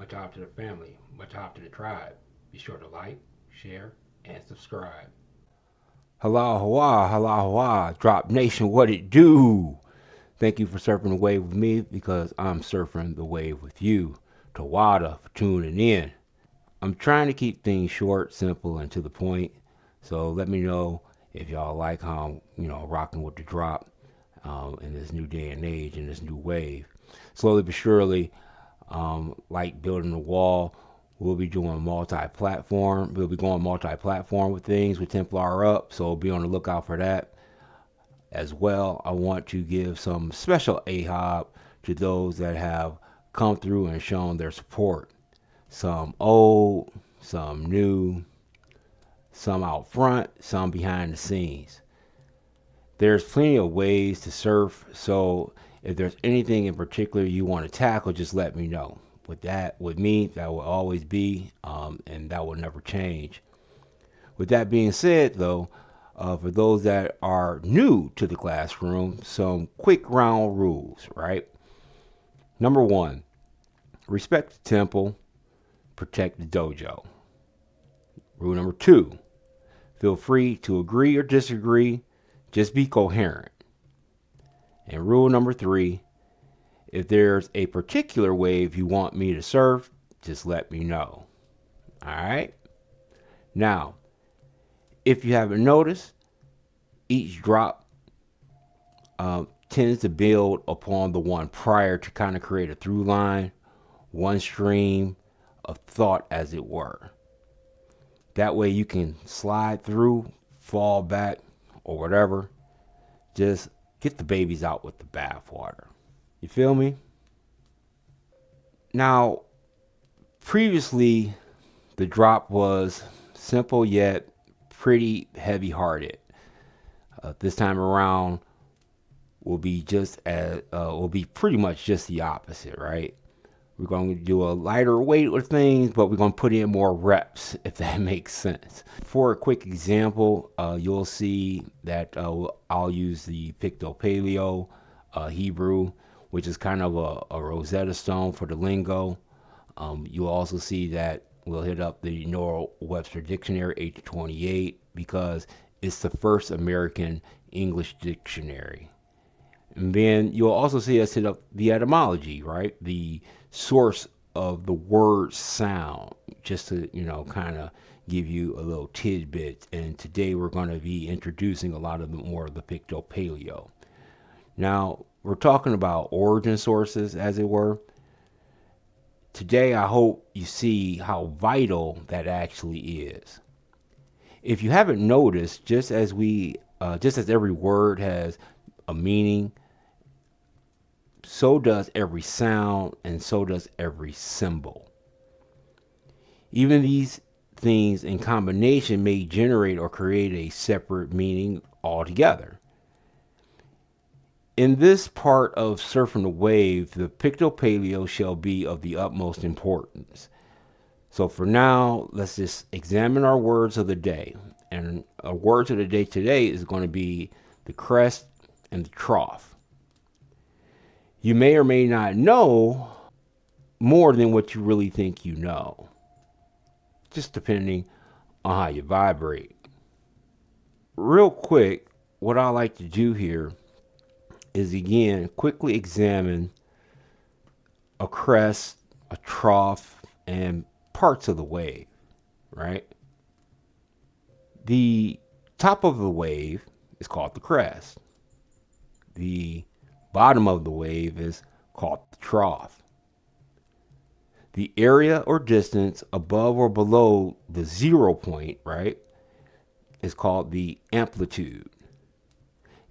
Much out to the family, much out to the tribe. Be sure to like, share, and subscribe. Hala Hawa, Hala Hawa, Drop Nation, what it do? Thank you for surfing the wave with me because I'm surfing the wave with you. Tawada for tuning in. I'm trying to keep things short, simple, and to the point. So let me know if y'all like how I'm, rocking with the drop in this new day and age, in this new wave. Slowly but surely, like building a wall, we'll be doing multi-platform. We'll be going multi-platform with things with Templar Up, so be on the lookout for that as well. I want to give some special Ahab to those that have come through and shown their support. Some old, some new, some out front, some behind the scenes. There's plenty of ways to surf, so if there's anything in particular you want to tackle, just let me know. With me, that will always be, and that will never change. With that being said, though, for those that are new to the classroom, some quick ground rules, right? Number one, respect the temple, protect the dojo. Rule number two, feel free to agree or disagree, just be coherent. And rule number three, if there's a particular wave you want me to surf, just let me know. All right? Now, if you haven't noticed, each drop tends to build upon the one prior to kind of create a through line, one stream of thought, as it were. That way you can slide through, fall back, or whatever. Just get the babies out with the bathwater. You feel me? Now, previously, the drop was simple yet pretty heavy hearted. This time around, will be pretty much just the opposite, right? We're going to do a lighter weight with things, but we're going to put in more reps, if that makes sense. For a quick example, you'll see that I'll use the Picto Paleo Hebrew, which is kind of a Rosetta Stone for the lingo. You'll also see that we'll hit up the North Webster Dictionary 828 because it's the first American English dictionary. And then you'll also see us hit up the etymology, right? The source of the word sound, just to, kind of give you a little tidbit. And today we're going to be introducing a lot of more of the Picto Paleo. Now, we're talking about origin sources, as it were. Today, I hope you see how vital that actually is. If you haven't noticed, just as every word has a meaning, so does every sound, and so does every symbol. Even these things in combination may generate or create a separate meaning altogether. In this part of surfing the wave, the Picto Paleo shall be of the utmost importance. So for now, let's just examine our words of the day. And our words of the day today is going to be the crest and the trough. You may or may not know more than what you really think you know, just depending on how you vibrate. Real quick, what I like to do here is again quickly examine a crest, a trough, and parts of the wave, right? The top of the wave is called the crest. The bottom of the wave is called the trough. The area or distance above or below the 0 point, right, is called the amplitude.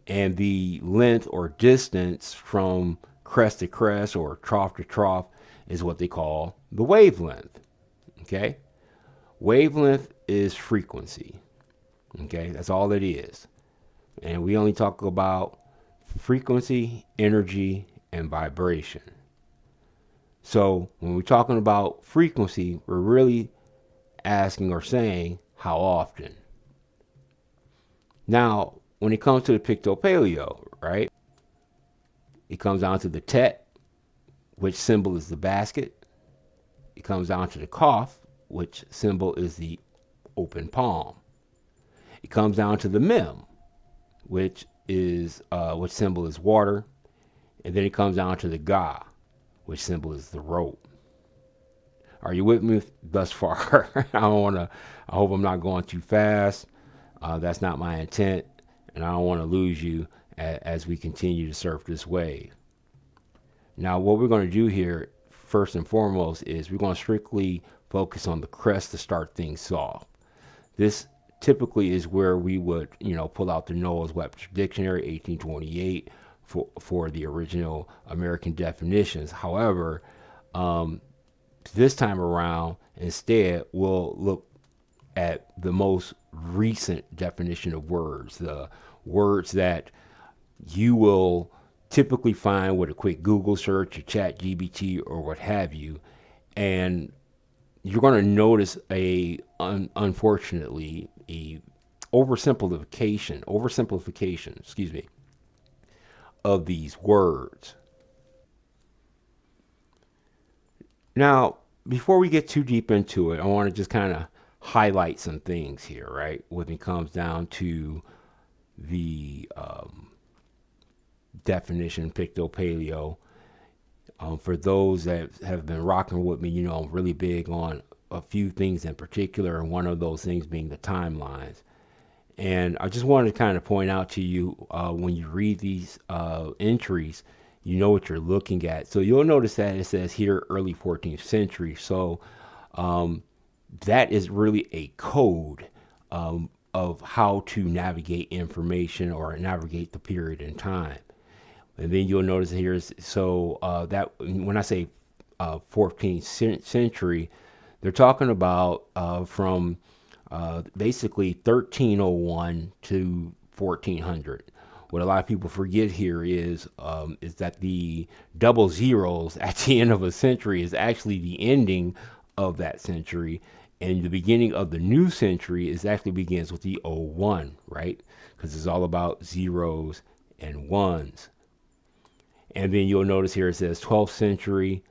And the length or distance from crest to crest or trough to trough is what they call the wavelength. Okay? Wavelength is frequency. Okay? That's all it is. And we only talk about frequency, energy, and vibration. So when we're talking about frequency, we're really asking or saying how often. Now, when it comes to the Picto Paleo, right, it comes down to the Tet, which symbol is the basket. It comes down to the Qaf, which symbol is the open palm. It comes down to the Mem, which symbol is water, and then it comes down to the Ga, which symbol is the rope. Are you with me thus far? I don't want to. I hope I'm not going too fast. That's not my intent, and I don't want to lose you as we continue to surf this wave. Now, what we're going to do here, first and foremost, is we're going to strictly focus on the crest to start things off. This typically is where we would, pull out the Noah's Webster Dictionary, 1828, for the original American definitions. However, this time around, instead, we'll look at the most recent definition of words, the words that you will typically find with a quick Google search or chat GBT or what have you. And you're going to notice unfortunately, a oversimplification, of these words. Now, before we get too deep into it, I want to just kind of highlight some things here, right? When it comes down to the definition, picto-paleo. For those that have been rocking with me, I'm really big on a few things in particular, and one of those things being the timelines. And I just wanted to kind of point out to you, when you read these entries, you know what you're looking at. So you'll notice that it says here early 14th century. So that is really a code of how to navigate information or navigate the period in time. And then you'll notice here, that when I say 14th century, they're talking about from basically 1301 to 1400. What a lot of people forget here is that the double zeros at the end of a century is actually the ending of that century, and the beginning of the new century begins with the 01, right? Because it's all about zeros and ones. And then you'll notice here it says 12th century.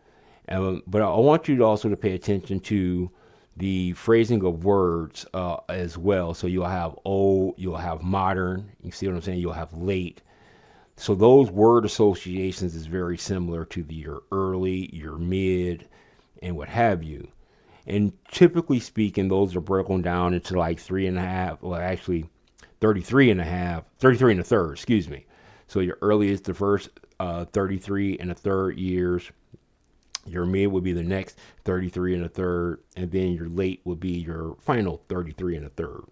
But I want you to also to pay attention to the phrasing of words as well. So you'll have old, you'll have modern. You see what I'm saying? You'll have late. So those word associations is very similar to your early, your mid, and what have you. And typically speaking, those are broken down into like 3.5. Well, actually, 33 and a third. Excuse me. So your early is the first 33 and a third years. Your mid would be the next 33 and a third, and then your late would be your final 33 and a third.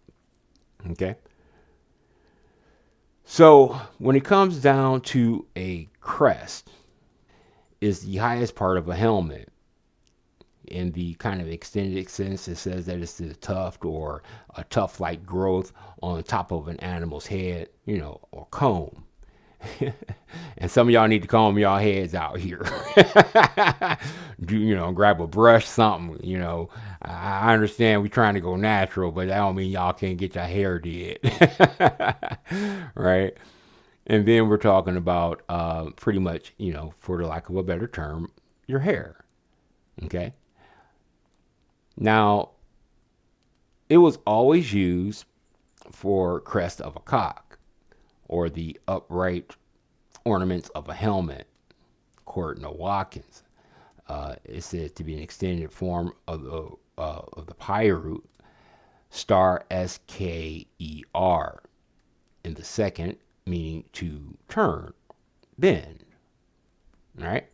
Okay. So when it comes down to a crest, is the highest part of a helmet. In the kind of extended sense, it says that it's the tuft or a tuft-like growth on the top of an animal's head, or comb. And some of y'all need to comb y'all heads out here. Grab a brush, something. I understand we're trying to go natural, but that don't mean y'all can't get your hair did. Right? And then we're talking about pretty much, for the lack of a better term, your hair. Okay? Now, it was always used for crest of a cock or the upright ornaments of a helmet. According to Watkins, it's said to be an extended form of the Piroot star SKER, in the second meaning to turn, bend. All right.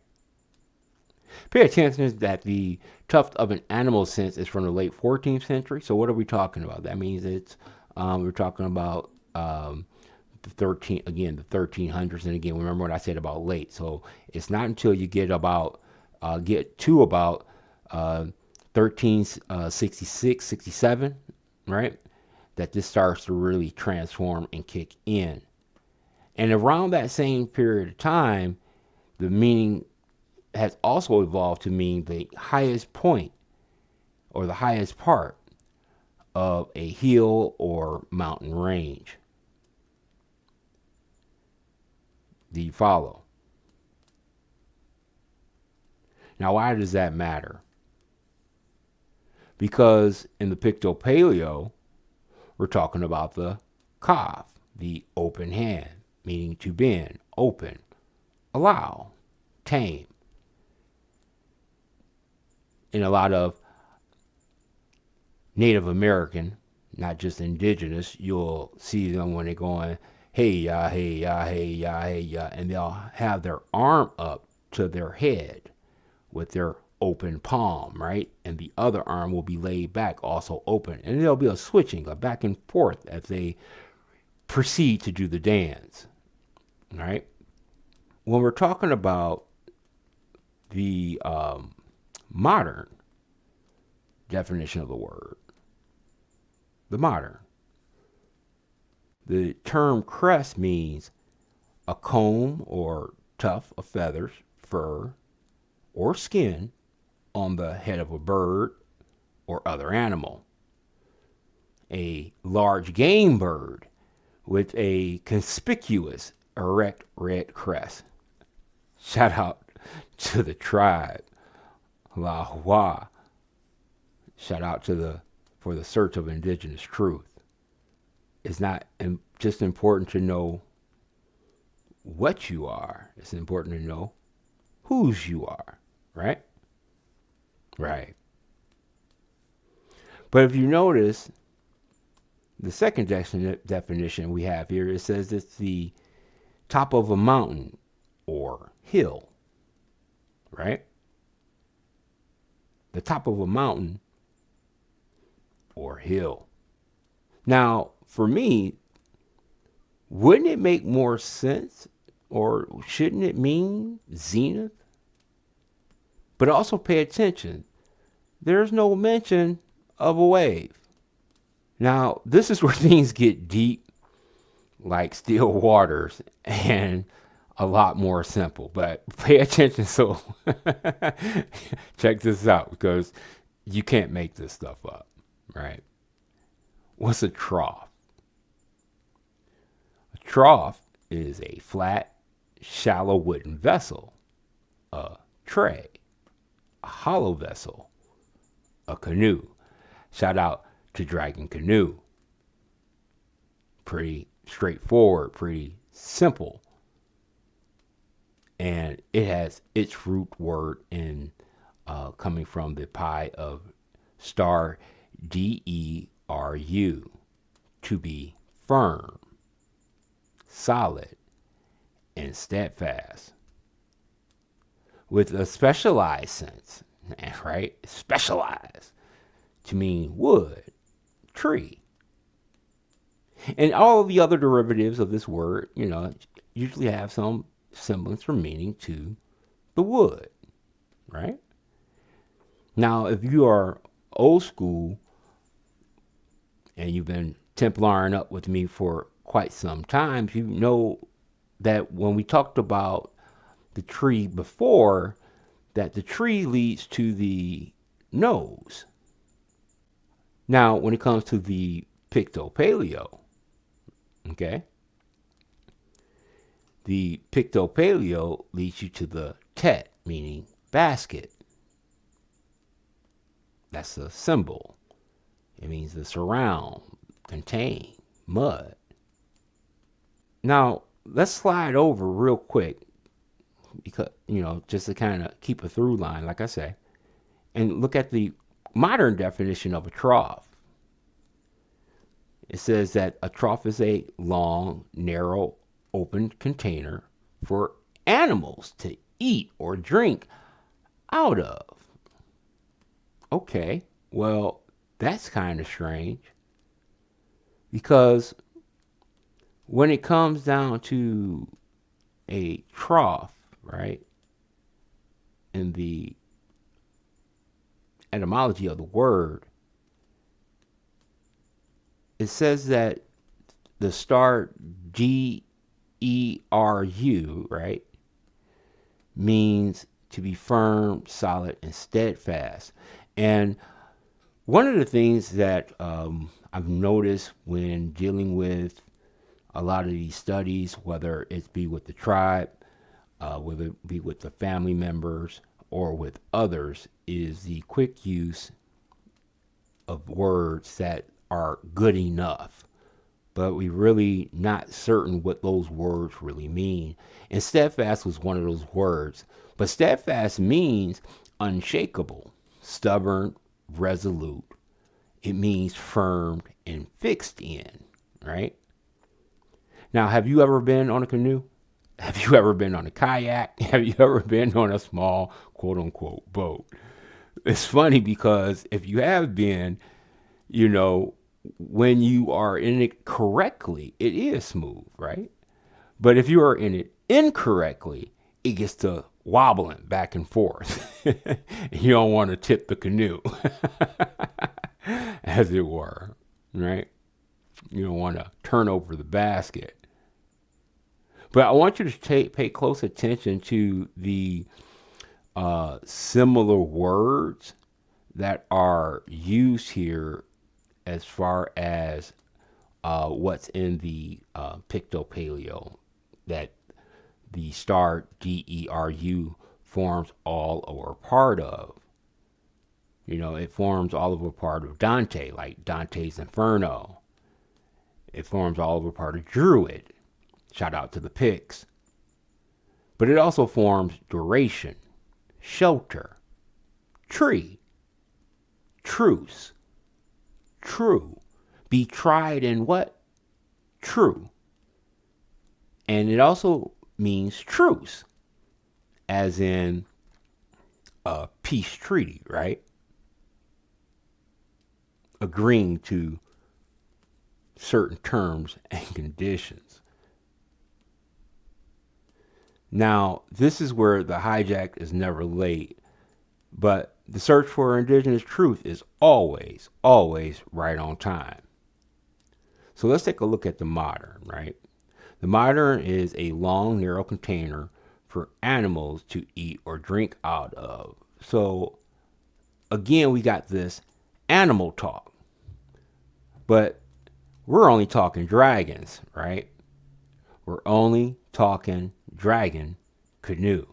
Pay attention that the tuft of an animal sense is from the late 14th century. So what are we talking about? That means it's we're talking about the 1300s. And again, remember what I said about late. So it's not until you get to about 1366, 67, right, that this starts to really transform and kick in. And around that same period of time, the meaning has also evolved to mean the highest point or the highest part of a hill or mountain range. Do you follow? Now, why does that matter? because in the Picto-Paleo, we're talking about the kaf, the open hand, meaning to bend, open, allow, tame. In a lot of Native American, not just indigenous, you'll see them when they're going, hey ya, hey ya, hey ya, hey ya, and they'll have their arm up to their head with their open palm, right? And the other arm will be laid back, also open. And there'll be a switching, a back and forth as they proceed to do the dance, right? When we're talking about the modern definition of the word, the modern, the term crest means a comb or tuft of feathers, fur, or skin on the head of a bird or other animal. A large game bird with a conspicuous erect red crest. Shout out to the tribe, La Hua. Shout out to the for the search of indigenous truth. It's not just important to know what you are. It's important to know whose you are, right? Right. But if you notice, the second definition we have here, it says it's the top of a mountain or hill, right? The top of a mountain or hill. Now, for me, wouldn't it make more sense, or shouldn't it mean zenith? But also pay attention. There's no mention of a wave. Now, this is where things get deep, like still waters, and a lot more simple. But pay attention. So check this out, because you can't make this stuff up, right? What's a trough? A trough is a flat, shallow wooden vessel, a tray, a hollow vessel, a canoe. Shout out to Dragon Canoe. Pretty straightforward, pretty simple. And it has its root word in coming from the pi of star DERU, to be firm, solid, and steadfast. With a specialized sense, right? Specialized to mean wood, tree. And all of the other derivatives of this word, usually have some semblance or meaning to the wood, right? Now, if you are old school and you've been Templaring up with me for quite some time, you know that when we talked about the tree before, that the tree leads to the nose. Now, when it comes to the Picto-Paleo, okay, the Picto-Paleo leads you to the tet, meaning basket. That's the symbol. It means the surround, contain, mud. Now, let's slide over real quick, because, just to kind of keep a through line, like I say, and look at the modern definition of a trough. It says that a trough is a long, narrow, open container for animals to eat or drink out of. Okay, well, that's kind of strange, because when it comes down to a trough, right, in the etymology of the word, it says that the star DERU, right, means to be firm, solid, and steadfast. And one of the things that I've noticed when dealing with a lot of these studies, whether it be with the tribe, whether it be with the family members, or with others, is the quick use of words that are good enough, but we really not certain what those words really mean. And steadfast was one of those words. But steadfast means unshakable, stubborn, resolute. It means firm and fixed in, right? Now, have you ever been on a canoe? Have you ever been on a kayak? Have you ever been on a small quote unquote boat? It's funny because if you have been, you know, when you are in it correctly, it is smooth, right? But if you are in it incorrectly, it gets to wobbling back and forth. You don't want to tip the canoe, as it were, right? You don't want to turn over the basket. But I want you to pay close attention to the similar words that are used here as far as what's in the Picto-Paleo that the star DERU forms all or part of. You know, it forms all of a part of Dante, like Dante's Inferno. It forms all of a part of Druid. Shout out to the Picts. But it also forms duration, shelter, tree, truce, true. Be tried in what? True. And it also means truce, as in a peace treaty, right? Agreeing to certain terms and conditions. Now, this is where the hijack is never late, but the search for indigenous truth is always, always right on time. So let's take a look at the modern, right? The modern is a long, narrow container for animals to eat or drink out of. So again, we got this animal talk, but we're only talking dragons, right? We're only talking dragon canoe.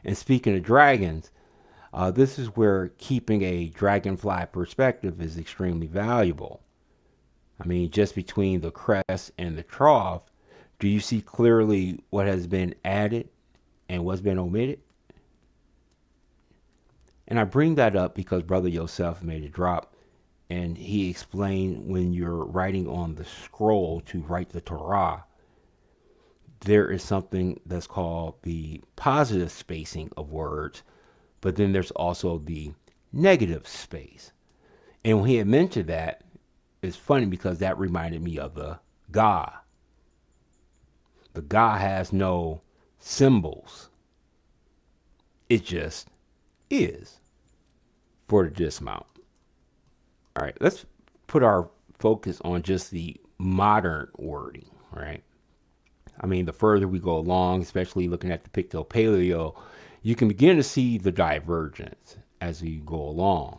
And speaking of dragons, this is where keeping a dragonfly perspective is extremely valuable. I mean, just between the crest and the trough, do you see clearly what has been added and what's been omitted? And I bring that up because Brother Yosef made a drop and he explained when you're writing on the scroll to write the Torah, there is something that's called the positive spacing of words, but then there's also the negative space. And when he had mentioned that, it's funny because that reminded me of the Ga. The Ga has no symbols. It just is for the dismount. All right, let's put our focus on just the modern wording, right? I mean, the further we go along, especially looking at the Picto-Paleo, you can begin to see the divergence as we go along.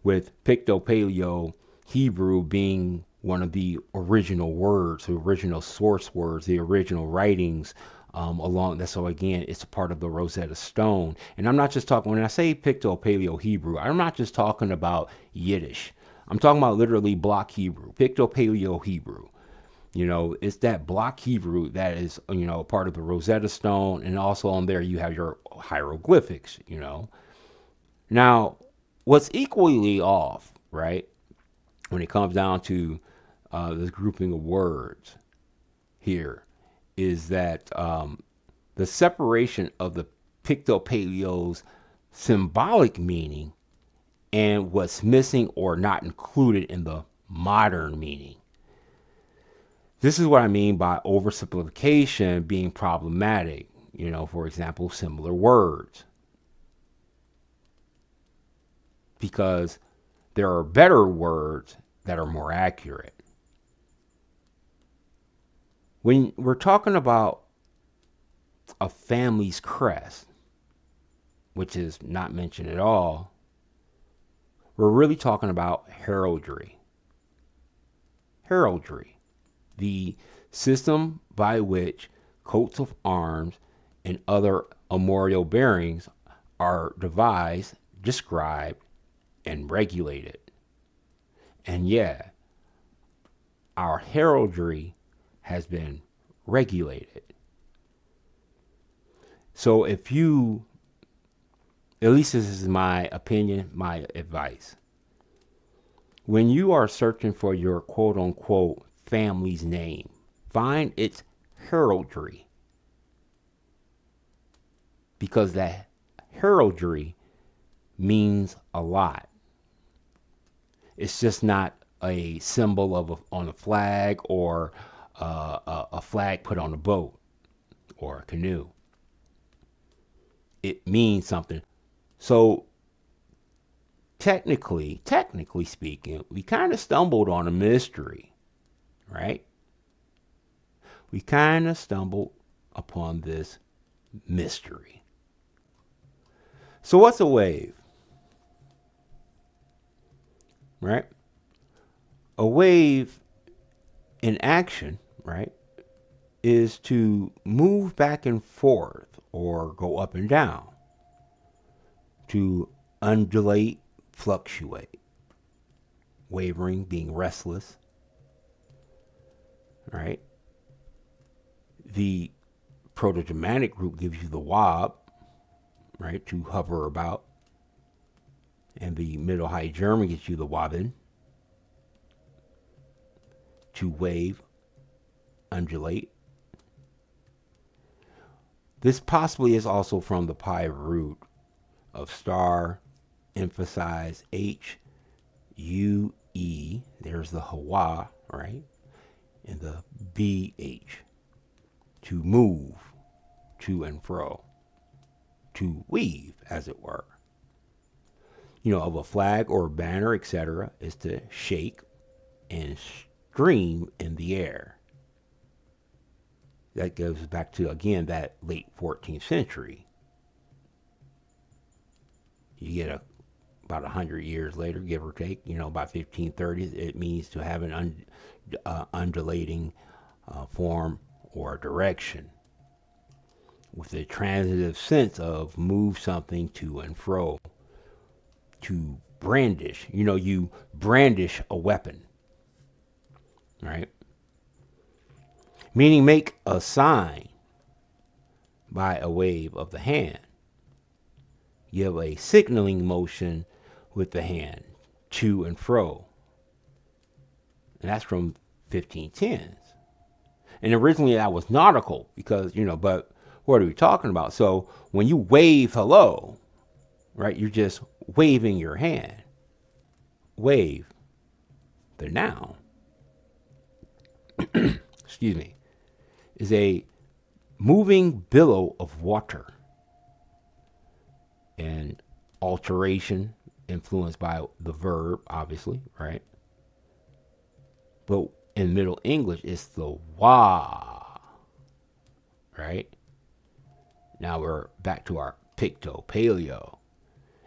With Picto-Paleo Hebrew being one of the original words, the original source words, the original writings along that. So again, it's a part of the Rosetta Stone. And I'm not just talking, when I say Picto-Paleo Hebrew, I'm not just talking about Yiddish. I'm talking about literally block Hebrew, Picto-Paleo Hebrew. You know, it's that block Hebrew that is, you know, part of the Rosetta Stone. And also on there, you have your hieroglyphics, you know. Now, what's equally off, right, when it comes down to this grouping of words here, is that the separation of the Picto-Paleo's symbolic meaning and what's missing or not included in the modern meaning. This is what I mean by oversimplification being problematic. You know, for example, similar words. Because there are better words that are more accurate. When we're talking about a family's crest, which is not mentioned at all, we're really talking about heraldry. Heraldry, the system by which coats of arms and other armorial bearings are devised, described, and regulate it. And yeah, our heraldry has been regulated. So if you, at least this is my opinion, my advice, when you are searching for your quote unquote family's name, find its heraldry, because that heraldry means a lot. It's just not a symbol of on a flag, or a flag put on a boat or a canoe. It means something. So technically speaking, we kind of stumbled on a mystery, right? We kind of stumbled upon this mystery. So what's a wave? Right? A wave in action, right, is to move back and forth or go up and down, to undulate, fluctuate, wavering, being restless, right? The Proto-Germanic group gives you the wob, right, to hover about. And the Middle High German gives you the wobben, to wave, undulate. This possibly is also from the pi root of star, emphasize H, U, E. There's the Hawa, right? And the BH, to move to and fro, to weave, as it were. Of a flag or a banner, etc., is to shake and stream in the air. That goes back to, again, that late 14th century. You get about 100 years later, give or take, about 1530, it means to have an undulating form or direction, with a transitive sense of move something to and fro, to brandish. You brandish a weapon, right? Meaning make a sign by a wave of the hand. Give a signaling motion with the hand to and fro. And that's from 1510s. And originally that was nautical because, but what are we talking about? So when you wave hello, right, you're just waving your hand. Wave, the noun, excuse me, is a moving billow of water, and alteration influenced by the verb, obviously, right? But in Middle English, it's the wa, right? Now we're back to our Picto-Paleo.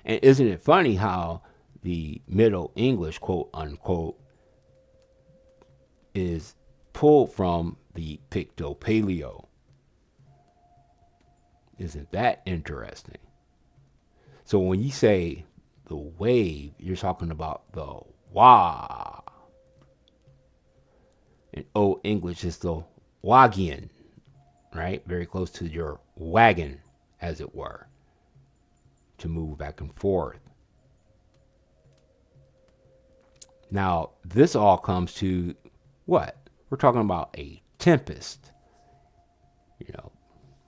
And isn't it funny how the Middle English, quote unquote, is pulled from the Picto-Paleo? Isn't that interesting? So when you say the wave, you're talking about the wa. In Old English, it's the wagian, right? Very close to your wagon, as it were, to move back and forth. Now, this all comes to what? We're talking about a tempest,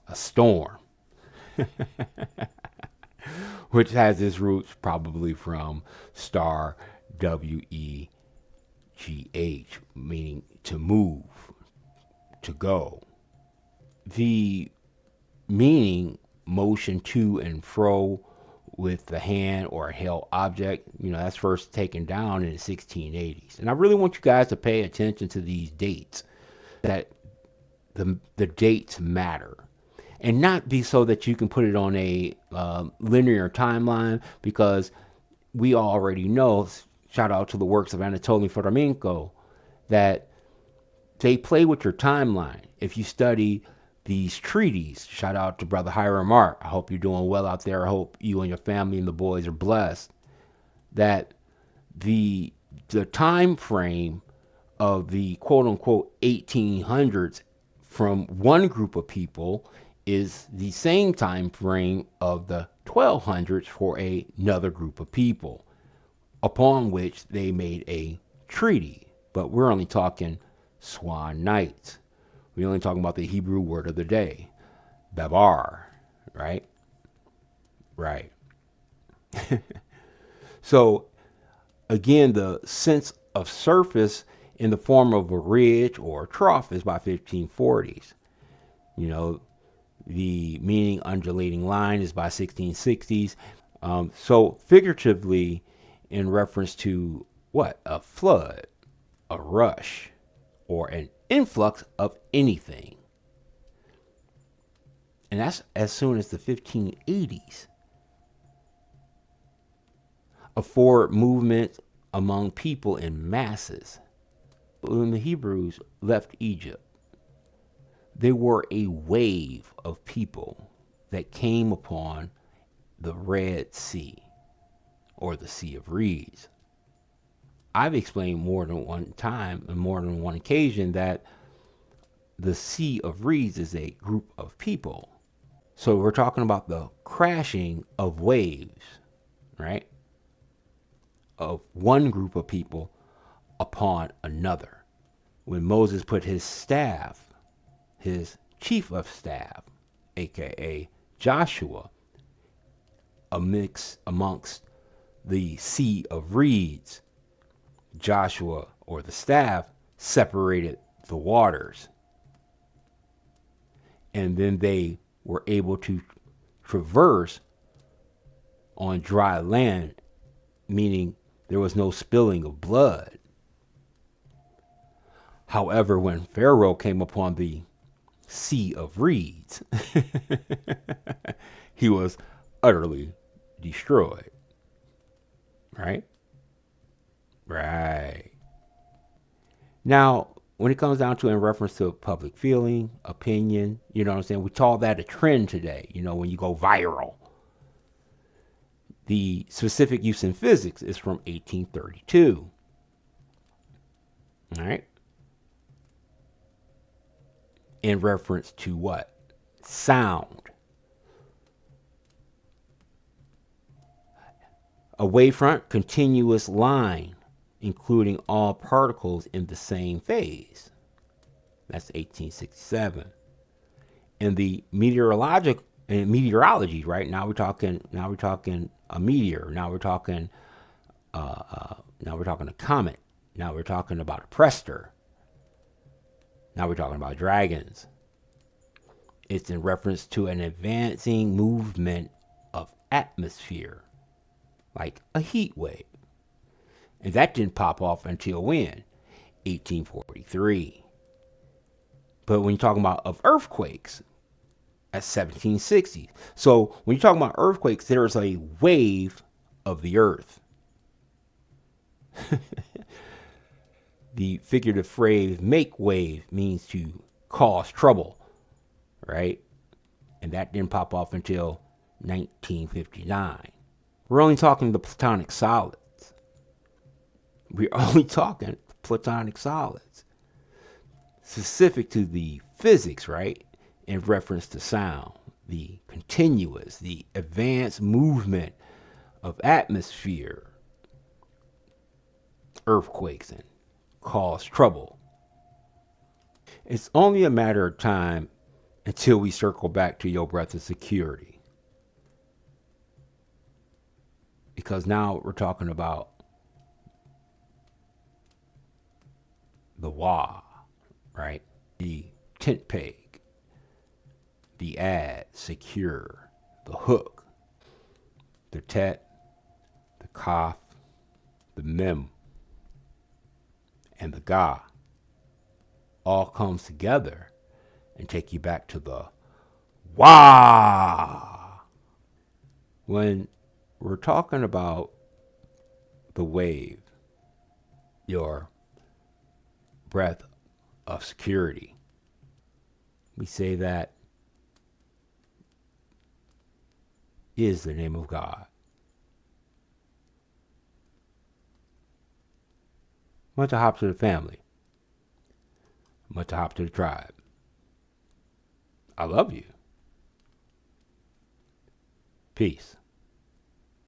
a storm, which has its roots probably from star, W-E-G-H, meaning to move, to go. The meaning motion to and fro with the hand or a held object, that's first taken down in the 1680s. And I really want you guys to pay attention to these dates, that the dates matter. And not be so that you can put it on a linear timeline, because we already know, shout out to the works of Anatoly Fomenko, that they play with your timeline. If you study these treaties, shout out to Brother Hiram Mark. I hope you're doing well out there. I hope you and your family and the boys are blessed. that the time frame of the quote unquote 1800s from one group of people is the same time frame of the 1200s for another group of people, upon which they made a treaty. But we're only talking swan nights. We're only talking about the Hebrew word of the day, babar, right? Right. So again, the sense of surface in the form of a ridge or a trough is by 1540s. You know, the meaning undulating line is by 1660s. So figuratively, in reference to what? A flood, a rush, or an influx of anything. And that's as soon as the 1580s. A forward movement among people in masses. When the Hebrews left Egypt, they were a wave of people that came upon the Red Sea, or the Sea of Reeds. I've explained more than one time and more than one occasion that the Sea of Reeds is a group of people. So we're talking about the crashing of waves, right? Of one group of people upon another. When Moses put his staff, his chief of staff, aka Joshua, amongst the Sea of Reeds, Joshua, or the staff, separated the waters. And then they were able to traverse on dry land, meaning there was no spilling of blood. However, when Pharaoh came upon the Sea of Reeds, he was utterly destroyed. Right? Right. Now, when it comes down to in reference to public feeling, opinion, you know what I'm saying? We call that a trend today, when you go viral. The specific use in physics is from 1832. All right. In reference to what? Sound. A wavefront continuous line, including all particles in the same phase. That's 1867. In the meteorology, right? Now we're talking a meteor. Now we're talking a comet. Now we're talking about a prester. Now we're talking about dragons. It's in reference to an advancing movement of atmosphere, like a heat wave. And that didn't pop off until when? 1843. But when you're talking about of earthquakes, that's 1760. So when you're talking about earthquakes, there's a wave of the earth. The figurative phrase make wave means to cause trouble, right? And that didn't pop off until 1959. We're only talking the platonic solids. We're only talking platonic solids. Specific to the physics, right? In reference to sound, the continuous, the advanced movement of atmosphere, earthquakes, and cause trouble. It's only a matter of time until we circle back to your breath of security. Because now we're talking about the wah, right? The tent peg, the ad, secure, the hook, the tet, the kaf, the mem, and the ga all comes together and take you back to the wah. When we're talking about the wave, your breath of security, we say that is the name of God. Much Ahab to the family. Much Ahab to the tribe. I love you. Peace.